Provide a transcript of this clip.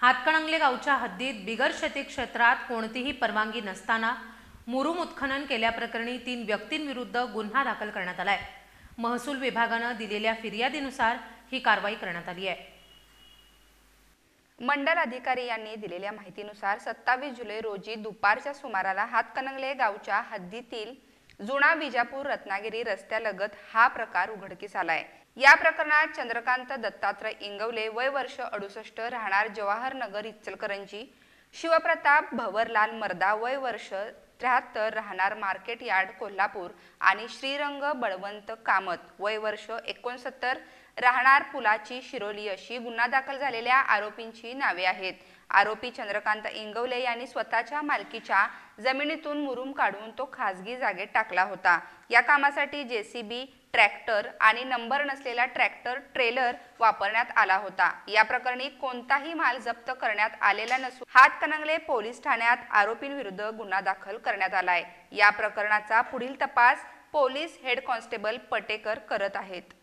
हातकणंगले गावच्या हद्दीत बिगर शेती क्षेत्रात कोणतीही परवानगी नसताना मुरुम उत्खनन केल्याप्रकरणी 3 व्यक्तींविरुद्ध गुन्हा दाखल करण्यात आलाय। महसूल विभागाने दिलेल्या फिर्यादीनुसार ही कारवाई करण्यात आली आहे। मंडल अधिकारी यांनी दिलेल्या माहितीनुसार 27 जुलै रोजी दुपारच्या सुमाराला हातकणंगले गावच्या हद्दीतील जुना विजापूर रत्नागिरी रस्त्यालगत हा प्रकार उघडकीस आलाय। या प्रकरणात चंद्रकांत दत्तात्रय इंगवले वय वर्ष 68 राहणार जवाहर नगर इचलकरंजी, शिवप्रताप भवरलाल मर्दा वय वर्ष 73 राहणार मार्केट यार्ड कोल्हापूर आणि श्रीरंग बळवंत कामत वय वर्ष 69 राहणार पुलाची शिरोली अशी गुन्हा दाखल झालेल्या आरोपींची नावे आहेत। आरोपी चंद्रकांत इंगवले यांनी स्वतःच्या मालकीच्या जमिनीतून मुरुम काढून तो खासगी जागेत टाकला होता। या कामासाठी जेसीबी, ट्रॅक्टर आणि नंबर नसलेला ट्रॅक्टर ट्रेलर वापरण्यात आला होता। या प्रकरणी कोणताही माल जप्त करण्यात आलेला नसून हातकणंगले पोलीस ठाण्यात आरोपींविरुद्ध गुन्हा दाखल करण्यात आलाय। या प्रकरणाचा पुढील तपास पोलीस हेड कॉन्स्टेबल पटेकर करत आहेत।